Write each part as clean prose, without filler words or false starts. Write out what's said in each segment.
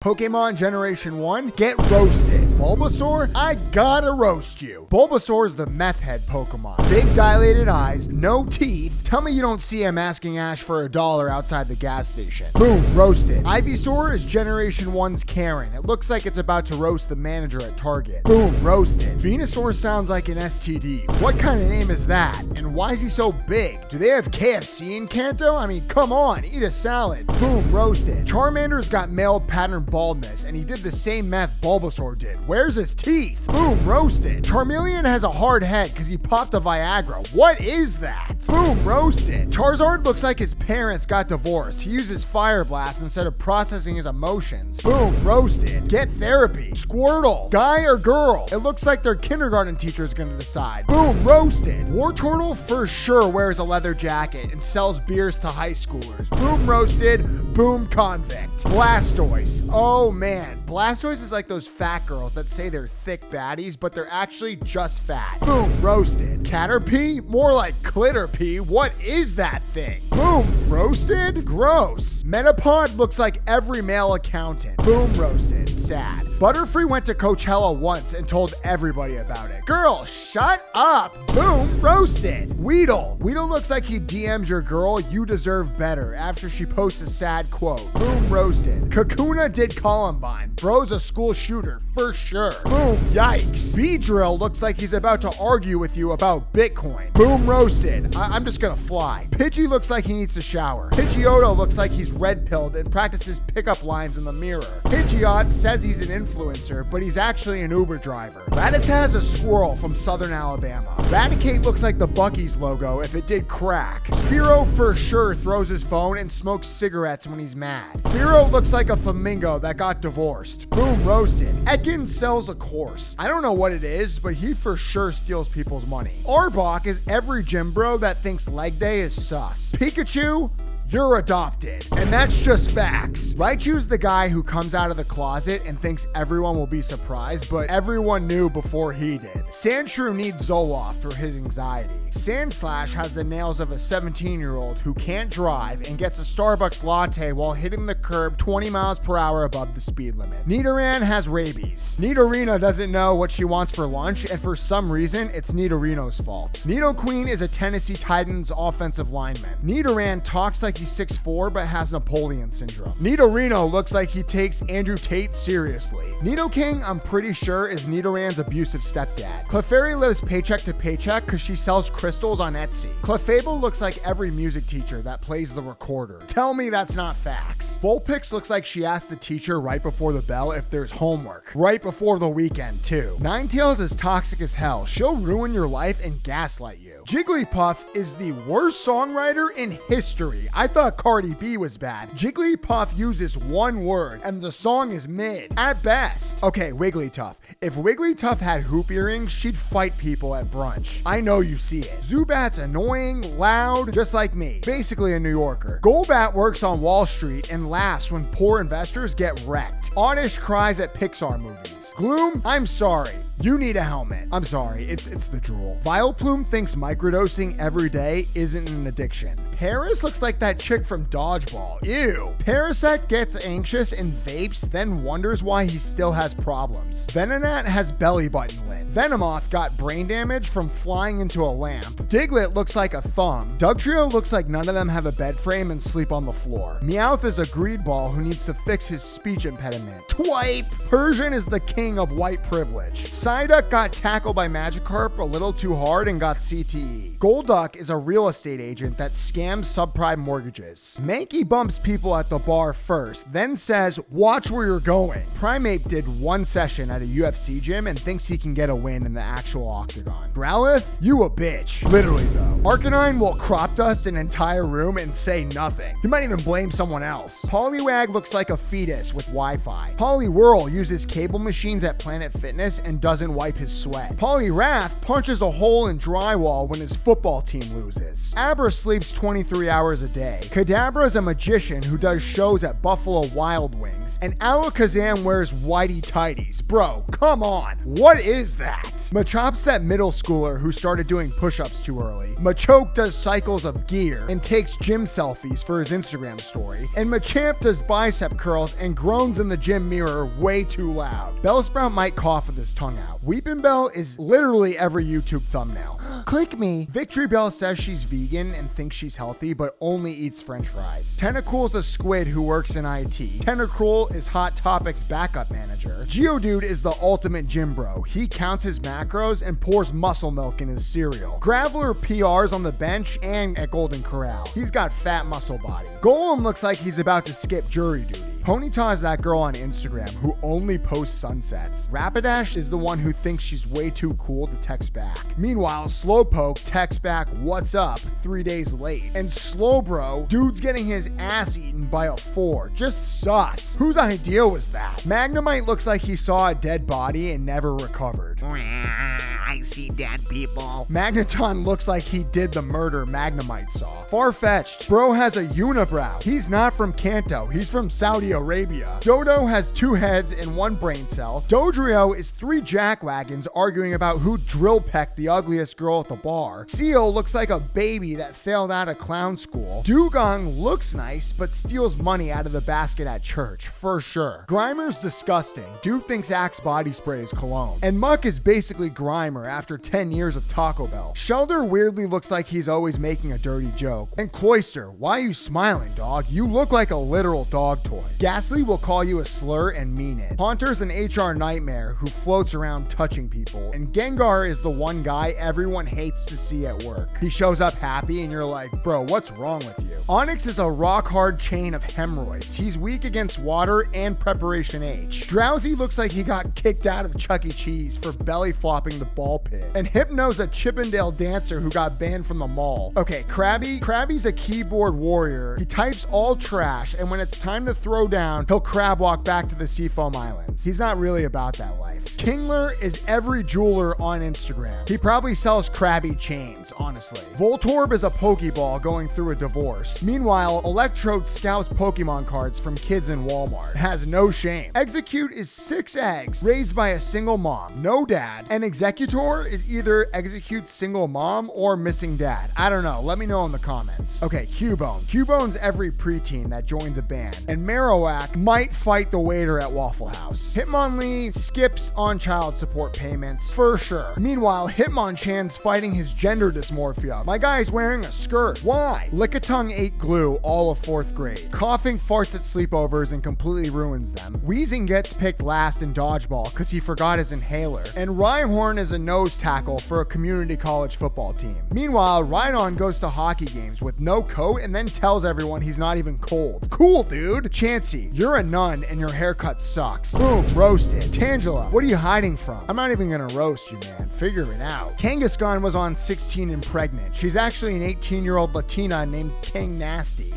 Pokemon Generation 1, get roasted. Bulbasaur, I gotta roast you. Bulbasaur is the meth head Pokemon. Big dilated eyes, no teeth. Tell me you don't see him asking Ash for $1 outside the gas station. Boom, roasted. Ivysaur is Generation 1's Karen. It looks like it's about to roast the manager at Target. Boom, roasted. Venusaur sounds like an STD. What kind of name is that? And why is he so big? Do they have KFC in Kanto? I mean, come on, eat a salad. Boom, roasted. Charmander's got male pattern baldness, and he did the same meth Bulbasaur did. Where's his teeth? Boom, roasted. Charmeleon has a hard head because he popped a Viagra. What is that? Boom, roasted. Charizard looks like his parents got divorced. He uses Fire Blast instead of processing his emotions. Boom, roasted. Get therapy. Squirtle, guy or girl? It looks like their kindergarten teacher is going to decide. Boom, roasted. Wartortle for sure wears a leather jacket and sells beers to high schoolers. Boom, roasted. Boom, convict. Blastoise. Oh man, Blastoise is like those fat girls that say they're thick baddies, but they're actually just fat. Boom, roasted. Caterpie? More like Clitterpie. What is that thing? Boom, roasted? Gross. Metapod looks like every male accountant. Boom, roasted. Sad. Butterfree went to Coachella once and told everybody about it. Girl, shut up. Boom, roasted. Weedle. Weedle looks like he DMs your girl, you deserve better, after she posts a sad quote. Boom, roasted. Kakuna did Columbine. Bro's a school shooter, for sure. Boom, yikes. Beedrill looks like he's about to argue with you about Bitcoin. Boom, roasted. I'm just gonna fly. Pidgey looks like he needs to shower. Pidgeotto looks like he's red-pilled and practices pickup lines in the mirror. Pidgeot says he's an influencer, but he's actually an Uber driver. Rattata is a squirrel from southern Alabama. Raticate looks like the Buc-ee's logo if it did crack. Spearow for sure throws his phone and smokes cigarettes when he's mad. Fearow looks like a flamingo that got divorced. Boom, roasted. Ekans sells a course. I don't know what it is, but he for sure steals people's money. Arbok is every gym bro that thinks leg day is sus. Pikachu, you're adopted. And that's just facts. Raichu's the guy who comes out of the closet and thinks everyone will be surprised, but everyone knew before he did. Sandshrew needs Zoloft for his anxiety. Sandslash has the nails of a 17-year-old who can't drive and gets a Starbucks latte while hitting the curb 20 miles per hour above the speed limit. Nidoran has rabies. Nidorino doesn't know what she wants for lunch, and for some reason, it's Nidorino's fault. Nidoqueen is a Tennessee Titans offensive lineman. Nidoran talks like he's 6'4", but has Napoleon syndrome. Nidorino looks like he takes Andrew Tate seriously. Nidoking, I'm pretty sure, is Nidoran's abusive stepdad. Clefairy lives paycheck to paycheck because she sells crystals on Etsy. Clefable looks like every music teacher that plays the recorder. Tell me that's not facts. Vulpix looks like she asked the teacher right before the bell if there's homework. Right before the weekend, too. Ninetales is toxic as hell. She'll ruin your life and gaslight you. Jigglypuff is the worst songwriter in history. I thought Cardi B was bad. Jigglypuff uses one word, and the song is mid, at best. Okay, Wigglytuff. If Wigglytuff had hoop earrings, she'd fight people at brunch. I know you see it. Zubat's annoying, loud, just like me. Basically a New Yorker. Golbat works on Wall Street and laughs when poor investors get wrecked. Oddish cries at Pixar movies. Gloom, I'm sorry. You need a helmet. I'm sorry, it's the drool. Vileplume thinks microdosing every day isn't an addiction. Paris looks like that chick from Dodgeball. Ew. Parasect gets anxious and vapes, then wonders why he still has problems. Venonat has belly button lint. Venomoth got brain damage from flying into a lamp. Diglett looks like a thumb. Dugtrio looks like none of them have a bed frame and sleep on the floor. Meowth is a greed ball who needs to fix his speech impediment. Twipe! Persian is the king of white privilege. Psyduck got tackled by Magikarp a little too hard and got CTE. Golduck is a real estate agent that scams subprime mortgages. Mankey bumps people at the bar first, then says, watch where you're going. Primeape did one session at a UFC gym and thinks he can get a win in the actual octagon. Growlithe, you a bitch. Literally though. Arcanine will crop dust an entire room and say nothing. You might even blame someone else. Poliwag looks like a fetus with Wi-Fi. Poliwhirl uses cable machine machines at Planet Fitness and doesn't wipe his sweat. Poliwrath punches a hole in drywall when his football team loses. Abra sleeps 23 hours a day. Kadabra is a magician who does shows at Buffalo Wild Wings. And Alakazam wears whitey tighties. Bro, come on. What is that? Machop's that middle schooler who started doing push-ups too early. Machoke does cycles of gear and takes gym selfies for his Instagram story. And Machamp does bicep curls and groans in the gym mirror way too loud. Bellsprout might cough with his tongue out. Weepinbell is literally every YouTube thumbnail. Click me. Victory Bell says she's vegan and thinks she's healthy, but only eats french fries. Tentacruel's a squid who works in IT. Tentacruel is Hot Topic's backup manager. Geodude is the ultimate gym bro. He counts his macros and pours muscle milk in his cereal. Graveler PRs on the bench and at Golden Corral. He's got fat muscle body. Golem looks like he's about to skip jury duty. Ponyta is that girl on Instagram who only posts sunsets. Rapidash is the one who thinks she's way too cool to text back. Meanwhile, Slowpoke texts back, "What's up?" 3 days late. And Slowbro, dude's getting his ass eaten by a 4. Just sus. Whose idea was that? Magnemite looks like he saw a dead body and never recovered. I see dead people. Magneton looks like he did the murder Magnemite saw. Farfetch'd. Bro has a unibrow. He's not from Kanto. He's from Saudi Arabia. Dodo has 2 heads and 1 brain cell. Dodrio is 3 jackwagons arguing about who drill pecked the ugliest girl at the bar. Seal looks like a baby that failed out of clown school. Dugong looks nice, but steals money out of the basket at church, for sure. Grimer's disgusting. Dude thinks Axe body spray is cologne. And Muck is basically Grimer after 10 years of Taco Bell. Shelder weirdly looks like he's always making a dirty joke. And Cloyster, why are you smiling, dog? You look like a literal dog toy. Ghastly will call you a slur and mean it. Haunter's an HR nightmare who floats around touching people. And Gengar is the one guy everyone hates to see at work. He shows up happy and you're like, bro, what's wrong with you? Onyx is a rock-hard chain of hemorrhoids. He's weak against water and Preparation H. Drowsy looks like he got kicked out of Chuck E. Cheese for belly flopping the ball pit. And Hypno's a Chippendale dancer who got banned from the mall. Okay, Krabby's a keyboard warrior. He types all trash, and when it's time to throw down, he'll crab walk back to the Seafoam Islands. He's not really about that life. Kingler is every jeweler on Instagram. He probably sells Krabby chains, honestly. Voltorb is a Poké Ball going through a divorce. Meanwhile, Electrode scouts Pokemon cards from kids in Walmart. Has no shame. Execute is 6 eggs raised by a single mom, no dad. And Executor is either Execute's single mom or missing dad. I don't know. Let me know in the comments. Okay, Cubone. Cubone's every preteen that joins a band. And Marowak might fight the waiter at Waffle House. Hitmonlee skips on child support payments for sure. Meanwhile, Hitmonchan's fighting his gender dysmorphia. My guy's wearing a skirt. Why? Lickitung ate glue all of 4th grade. Coughing farts at sleepovers and completely ruins them. Wheezing gets picked last in dodgeball because he forgot his inhaler. And Rhyhorn is a nose tackle for a community college football team. Meanwhile, Rhydon goes to hockey games with no coat and then tells everyone he's not even cold. Cool, dude. Chansey, you're a nun and your haircut sucks. Boom, roasted. Tangela, what are you hiding from? I'm not even gonna roast you, man. Figure it out. Kangaskhan was on 16 and pregnant. She's actually an 18-year-old Latina named King Nasty.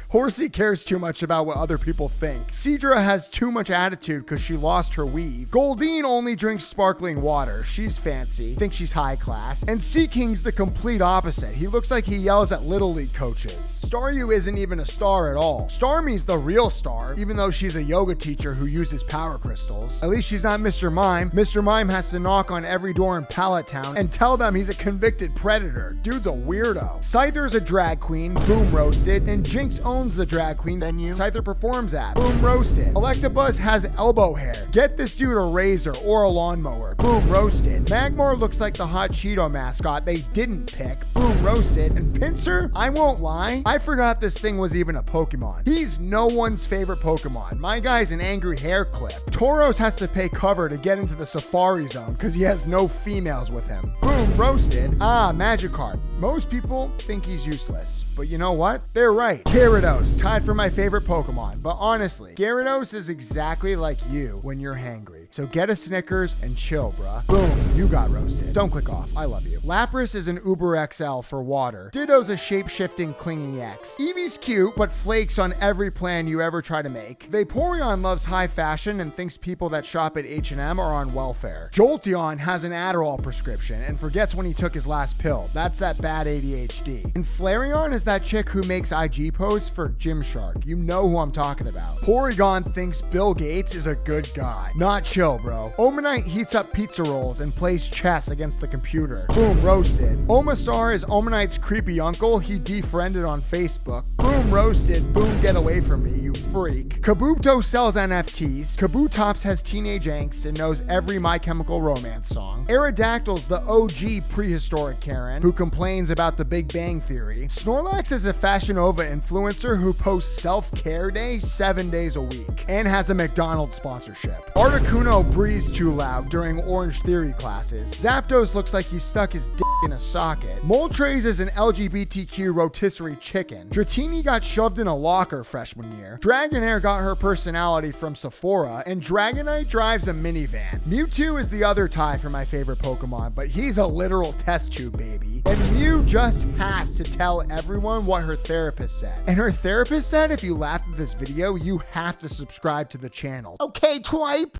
Horsey cares too much about what other people think. Seadra has too much attitude because she lost her weave. Goldeen only drinks sparkling water. She's fancy. Thinks she's high class. And Seaking's the complete opposite. He looks like he yells at Little League coaches. Staryu isn't even a star at all. Starmie's the real star, even though she's a yoga teacher who uses power crystals. At least she's not Mr. Mime. Mr. Mime has to knock on every door in Pallet Town and tell them he's a convicted predator. Dude's a weirdo. Scyther's a drag queen. Boom, roasted. And Jinx owns the drag queen venue Scyther performs at. Boom, roasted. Electabuzz has elbow hair. Get this dude a razor or a lawnmower. Boom, roasted. Magmar looks like the hot Cheeto mascot they didn't pick. Boom, roasted. And Pinsir, I won't lie, I forgot this thing was even a Pokemon. He's no one's favorite Pokemon. My guy's an angry hair clip. Tauros has to pay cover to get into the Safari Zone because he has no females with him. Boom, roasted. Ah, Magikarp. Most people think he's useless, but you know what? They're right. Gyarados, tied for my favorite Pokemon. But honestly, Gyarados is exactly like you when you're hangry. So get a Snickers and chill, bruh. Boom, you got roasted. Don't click off. I love you. Lapras is an Uber XL for water. Ditto's a shape-shifting clinging X. Eevee's cute, but flakes on every plan you ever try to make. Vaporeon loves high fashion and thinks people that shop at H&M are on welfare. Jolteon has an Adderall prescription and forgets when he took his last pill. That's that bad ADHD. And Flareon is that chick who makes IG posts for Gymshark. You know who I'm talking about. Porygon thinks Bill Gates is a good guy. Not chill, bro. Omanite heats up pizza rolls and plays chess against the computer. Boom, roasted. Omastar is Omanite's creepy uncle he defriended on Facebook. Boom, roasted. Boom, get away from me, you freak. Kabuto sells NFTs. Kabutops has teenage angst and knows every My Chemical Romance song. Aerodactyl's the OG prehistoric Karen who complains about the Big Bang Theory. Snorlax is a Fashion Nova influencer who posts self-care day 7 days a week and has a McDonald's sponsorship. Articuno breathes too loud during Orange Theory classes. Zapdos looks like he stuck his dick in a socket. Moltres is an LGBTQ rotisserie chicken. Dratini got shoved in a locker freshman year. Dragonair got her personality from Sephora, and Dragonite drives a minivan. Mewtwo is the other tie for my favorite Pokemon, but he's a literal test tube baby. And Mew just has to tell everyone what her therapist said. And her therapist said if you laughed at this video, you have to subscribe to the channel. Okay, twipe!